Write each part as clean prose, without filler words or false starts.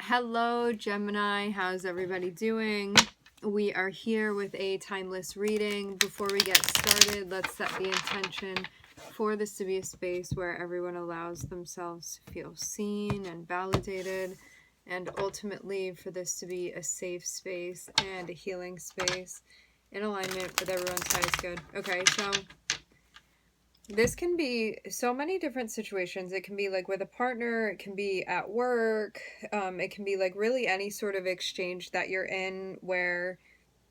Hello, Gemini. How's everybody doing? We are here with a timeless reading. Before we get started, let's set the intention for this to be a space where everyone allows themselves to feel seen and validated, and ultimately for this to be a safe space and a healing space in alignment with everyone's highest good. Okay, so this can be so many different situations. It can be like with a partner, it can be at work, it can be like really any sort of exchange that you're in where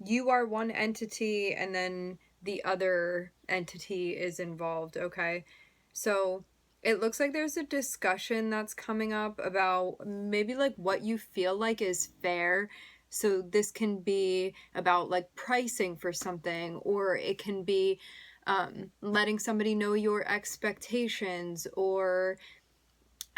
you are one entity and then the other entity is involved, okay? So it looks like there's a discussion that's coming up about maybe like what you feel like is fair. So this can be about like pricing for something, or it can be letting somebody know your expectations, or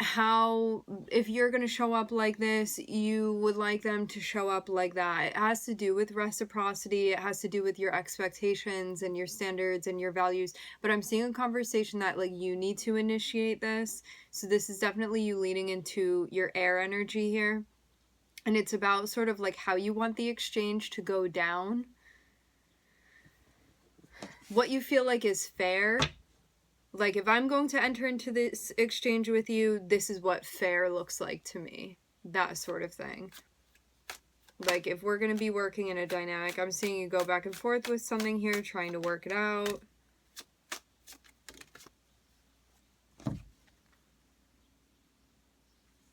how if you're going to show up like this, you would like them to show up like that. It has to do with reciprocity. It has to do with your expectations and your standards and your values. But I'm seeing a conversation that like you need to initiate this. So this is definitely you leaning into your air energy here. And it's about sort of like how you want the exchange to go down, what you feel like is fair. Like, if I'm going to enter into this exchange with you, this is what fair looks like to me. That sort of thing. Like, if we're going to be working in a dynamic, I'm seeing you go back and forth with something here, trying to work it out.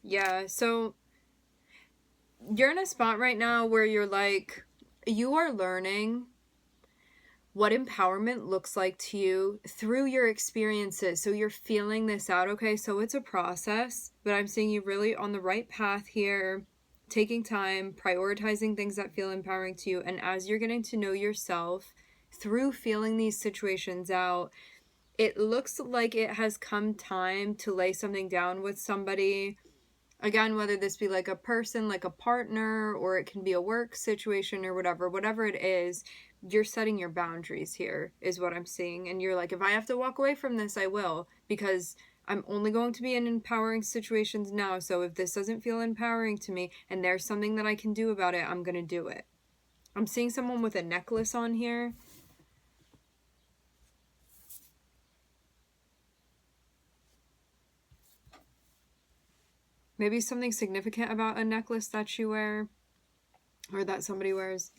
Yeah, so you're in a spot right now where you're like, you are learning what empowerment looks like to you through your experiences. So you're feeling this out, okay? So it's a process, but I'm seeing you really on the right path here, taking time, prioritizing things that feel empowering to you. And as you're getting to know yourself through feeling these situations out, it looks like it has come time to lay something down with somebody. Again, whether this be like a person, like a partner, or it can be a work situation or whatever it is, you're setting your boundaries here is what I'm seeing. And you're like, if I have to walk away from this, I will, because I'm only going to be in empowering situations now. So if this doesn't feel empowering to me and there's something that I can do about it, I'm going to do it. I'm seeing someone with a necklace on here. Maybe something significant about a necklace that you wear or that somebody wears.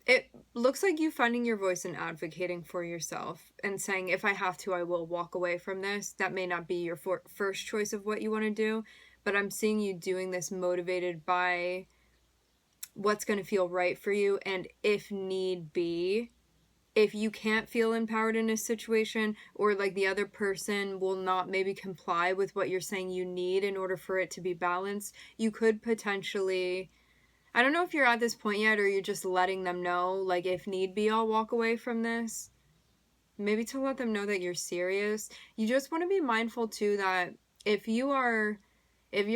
It looks like you finding your voice and advocating for yourself and saying, if I have to, I will walk away from this. That may not be your first choice of what you want to do, but I'm seeing you doing this motivated by what's going to feel right for you. And if need be, if you can't feel empowered in a situation, or like the other person will not maybe comply with what you're saying you need in order for it to be balanced, you could potentially, I don't know if you're at this point yet, or you're just letting them know, like, if need be, I'll walk away from this. Maybe to let them know that you're serious. You just want to be mindful too that if you're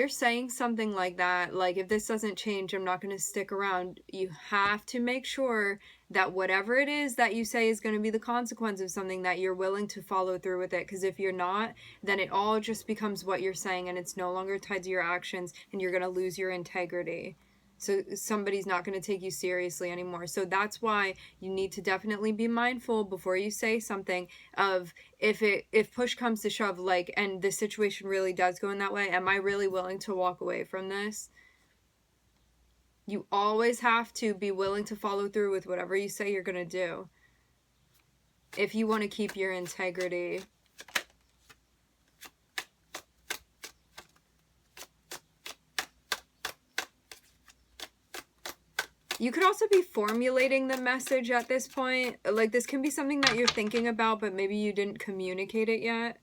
saying something like that, like, if this doesn't change, I'm not going to stick around, you have to make sure that whatever it is that you say is going to be the consequence of something, that you're willing to follow through with it. Because if you're not, then it all just becomes what you're saying and it's no longer tied to your actions, and you're going to lose your integrity. So somebody's not going to take you seriously anymore. So that's why you need to definitely be mindful before you say something of, if push comes to shove, like, and the situation really does go in that way, am I really willing to walk away from this? You always have to be willing to follow through with whatever you say you're going to do if you want to keep your integrity. You could also be formulating the message at this point. Like, this can be something that you're thinking about, but maybe you didn't communicate it yet.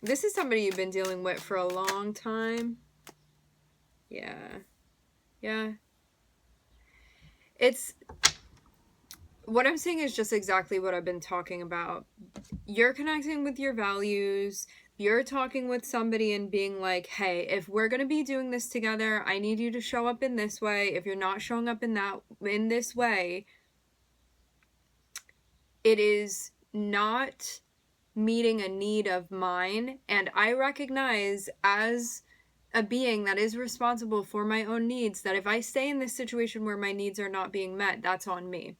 This is somebody you've been dealing with for a long time. Yeah. Yeah. It's, what I'm seeing is just exactly what I've been talking about. You're connecting with your values. You're talking with somebody and being like, hey, if we're going to be doing this together, I need you to show up in this way. If you're not showing up in this way, it is not meeting a need of mine, and I recognize as a being that is responsible for my own needs that if I stay in this situation where my needs are not being met, that's on me.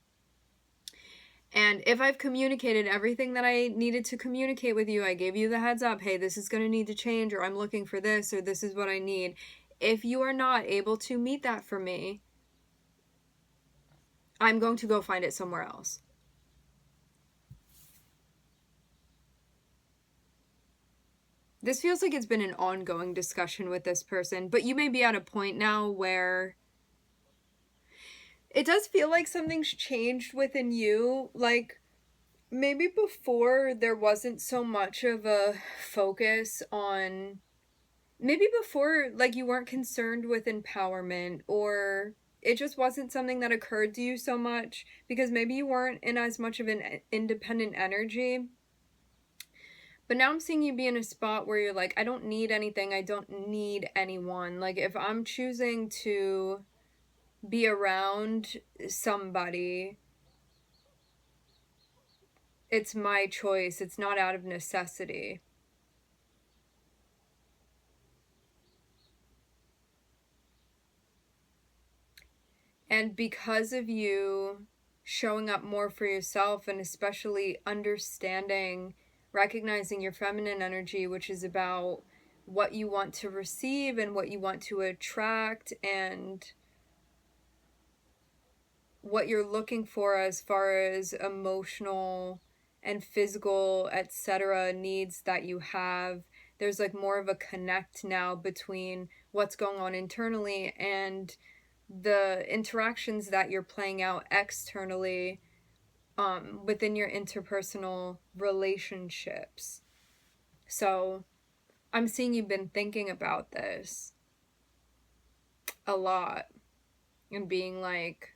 And if I've communicated everything that I needed to communicate with you, I gave you the heads up, hey, this is going to need to change, or I'm looking for this, or this is what I need. If you are not able to meet that for me, I'm going to go find it somewhere else. This feels like it's been an ongoing discussion with this person, but you may be at a point now where it does feel like something's changed within you. Like, maybe before there wasn't so much of a focus on, maybe before, like, you weren't concerned with empowerment, or it just wasn't something that occurred to you so much because maybe you weren't in as much of an independent energy. But now I'm seeing you be in a spot where you're like, I don't need anything. I don't need anyone. Like, if I'm choosing to be around somebody, it's my choice. It's not out of necessity. And because of you showing up more for yourself, and especially understanding, recognizing your feminine energy, which is about what you want to receive and what you want to attract and what you're looking for as far as emotional and physical, etc. needs that you have. There's like more of a connect now between what's going on internally and the interactions that you're playing out externally, within your interpersonal relationships. So I'm seeing you've been thinking about this a lot and being like,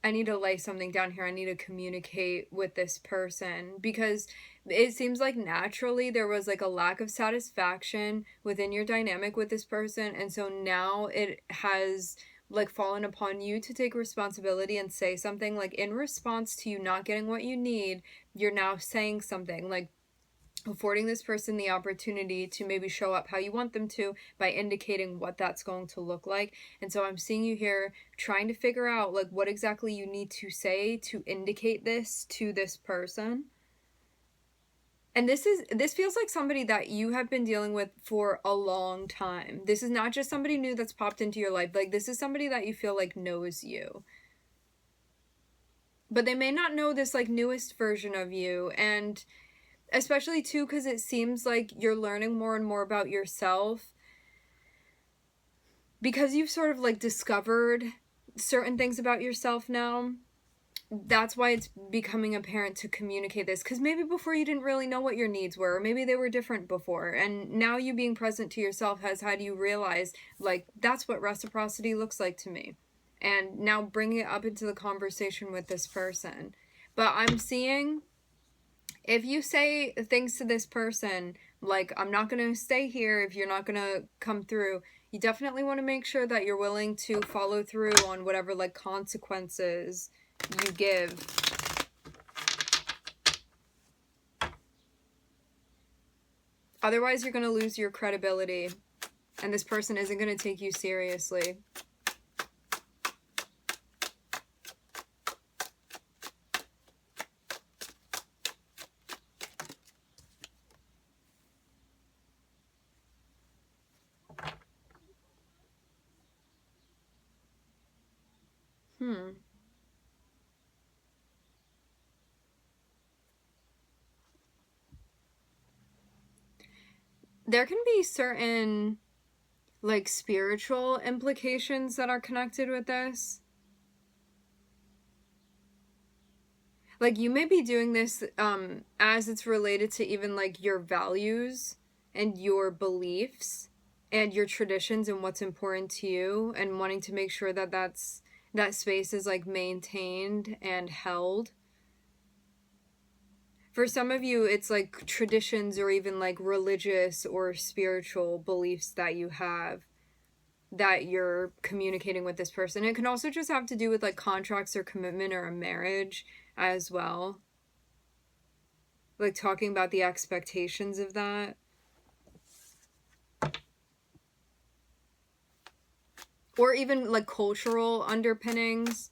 I need to lay something down here. I need to communicate with this person, because it seems like naturally there was like a lack of satisfaction within your dynamic with this person. And so now it has like fallen upon you to take responsibility and say something. Like, in response to you not getting what you need, you're now saying something, like affording this person the opportunity to maybe show up how you want them to by indicating what that's going to look like. And so I'm seeing you here trying to figure out like what exactly you need to say to indicate this to this person. And this feels like somebody that you have been dealing with for a long time. This is not just somebody new that's popped into your life. Like, this is somebody that you feel like knows you. But they may not know this like newest version of you. And especially too because it seems like you're learning more and more about yourself, because you've sort of like discovered certain things about yourself now. That's why it's becoming apparent to communicate this, because maybe before you didn't really know what your needs were, or maybe they were different before, and now you being present to yourself has had you realize, like, that's what reciprocity looks like to me. And now bringing it up into the conversation with this person. But I'm seeing, if you say things to this person like, I'm not going to stay here if you're not going to come through, you definitely want to make sure that you're willing to follow through on whatever like consequences you give. Otherwise, you're going to lose your credibility, and this person isn't going to take you seriously. There can be certain like spiritual implications that are connected with this. Like, you may be doing this as it's related to even like your values and your beliefs and your traditions and what's important to you, and wanting to make sure that that space is like maintained and held. For some of you, it's like traditions or even like religious or spiritual beliefs that you have that you're communicating with this person. It can also just have to do with like contracts or commitment or a marriage as well. Like talking about the expectations of that. Or even like cultural underpinnings.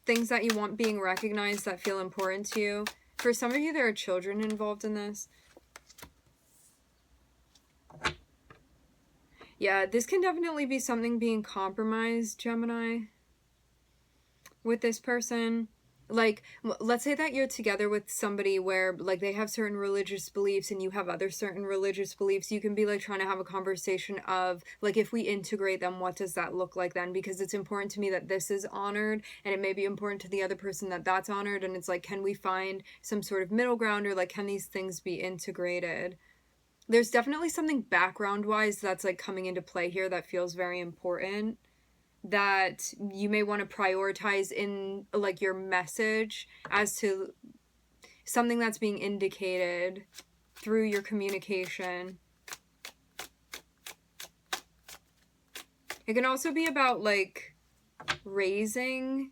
Things that you want being recognized that feel important to you. For some of you, there are children involved in this. Yeah, this can definitely be something being compromised, Gemini, with this person. Like, let's say that you're together with somebody where, like, they have certain religious beliefs and you have other certain religious beliefs. You can be, like, trying to have a conversation of, like, if we integrate them, what does that look like then? Because it's important to me that this is honored, and it may be important to the other person that that's honored. And it's like, can we find some sort of middle ground, or, like, can these things be integrated? There's definitely something background-wise that's, like, coming into play here that feels very important, that you may want to prioritize in, like, your message as to something that's being indicated through your communication. It can also be about, like, raising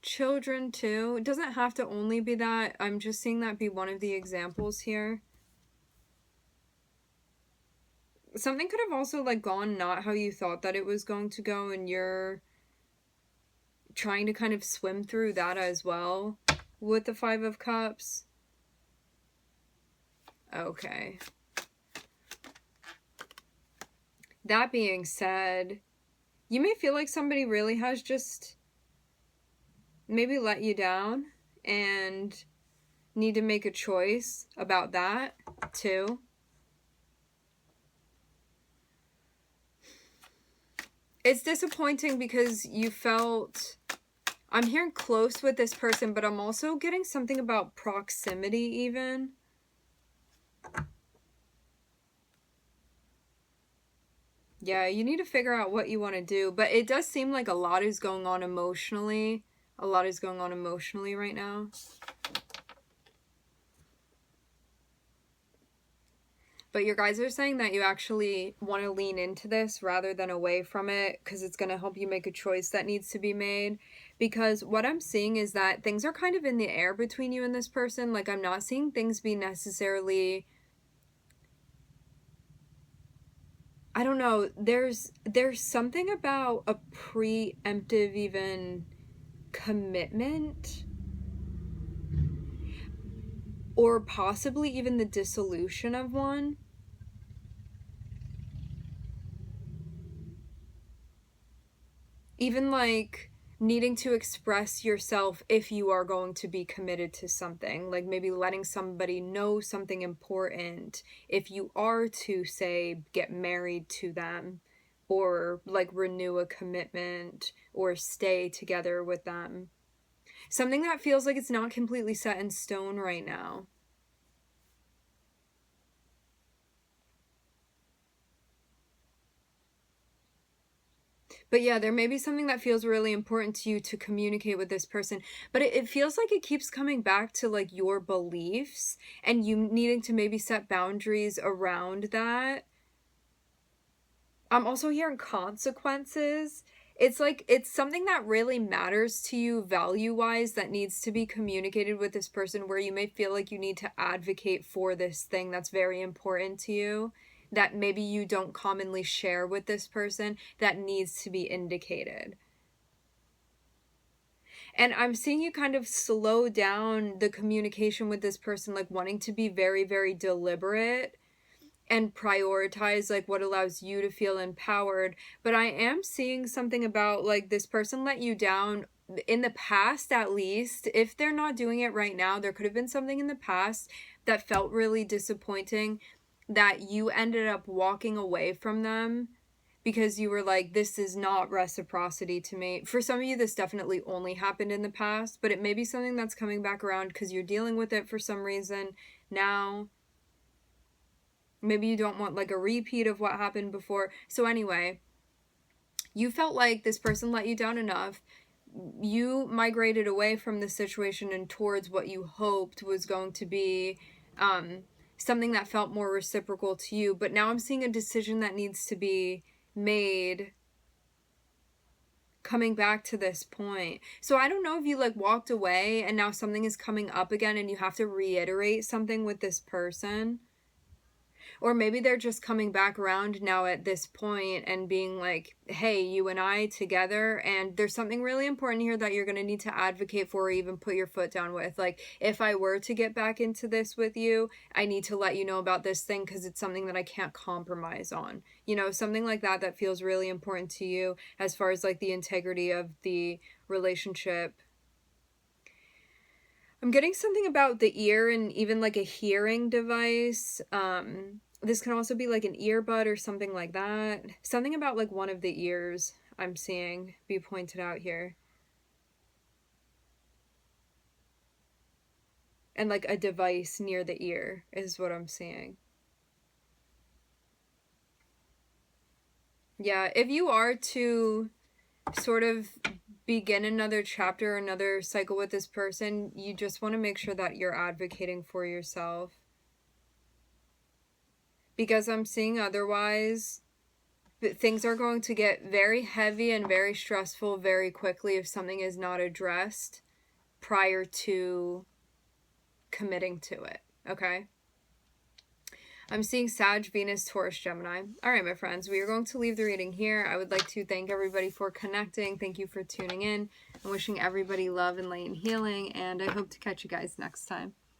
children too. It doesn't have to only be that. I'm just seeing that be one of the examples here. Something could have also, like, gone not how you thought that it was going to go, and you're trying to kind of swim through that as well with the Five of Cups. Okay. That being said, you may feel like somebody really has just maybe let you down and need to make a choice about that too. It's disappointing because you felt, I'm hearing close with this person, but I'm also getting something about proximity even. Yeah, you need to figure out what you want to do, but it does seem like a lot is going on emotionally. A lot is going on emotionally right now. But your guys are saying that you actually want to lean into this rather than away from it, because it's going to help you make a choice that needs to be made. Because what I'm seeing is that things are kind of in the air between you and this person. Like, I'm not seeing things be necessarily, I don't know, there's something about a preemptive even commitment, or possibly even the dissolution of one. Even like needing to express yourself if you are going to be committed to something, like maybe letting somebody know something important if you are to, say, get married to them, or like renew a commitment or stay together with them. Something that feels like it's not completely set in stone right now. But yeah, there may be something that feels really important to you to communicate with this person. But it feels like it keeps coming back to, like, your beliefs and you needing to maybe set boundaries around that. I'm also hearing consequences. It's like it's something that really matters to you value-wise that needs to be communicated with this person, where you may feel like you need to advocate for this thing that's very important to you, that maybe you don't commonly share with this person, that needs to be indicated. And I'm seeing you kind of slow down the communication with this person, like wanting to be very, very deliberate and prioritize, like, what allows you to feel empowered. But I am seeing something about, like, this person let you down in the past. At least if they're not doing it right now, there could have been something in the past that felt really disappointing, that you ended up walking away from them because you were like, this is not reciprocity to me. For some of you, this definitely only happened in the past, but it may be something that's coming back around because you're dealing with it for some reason now. Maybe you don't want, like, a repeat of what happened before. So anyway, you felt like this person let you down enough. You migrated away from the situation and towards what you hoped was going to be something that felt more reciprocal to you. But now I'm seeing a decision that needs to be made coming back to this point. So I don't know if you like walked away and now something is coming up again and you have to reiterate something with this person. Or maybe they're just coming back around now at this point and being like, hey, you and I together, and there's something really important here that you're going to need to advocate for or even put your foot down with. Like, if I were to get back into this with you, I need to let you know about this thing because it's something that I can't compromise on. You know, something like that that feels really important to you as far as like the integrity of the relationship. I'm getting something about the ear and even like a hearing device. This can also be like an earbud or something like that. Something about like one of the ears I'm seeing be pointed out here. And like a device near the ear is what I'm seeing. Yeah, if you are to sort of begin another chapter, another cycle with this person, you just want to make sure that you're advocating for yourself. Because I'm seeing otherwise, things are going to get very heavy and very stressful very quickly if something is not addressed prior to committing to it, okay? I'm seeing Sag, Venus, Taurus, Gemini. All right, my friends, we are going to leave the reading here. I would like to thank everybody for connecting. Thank you for tuning in. I'm wishing everybody love and light and healing, and I hope to catch you guys next time.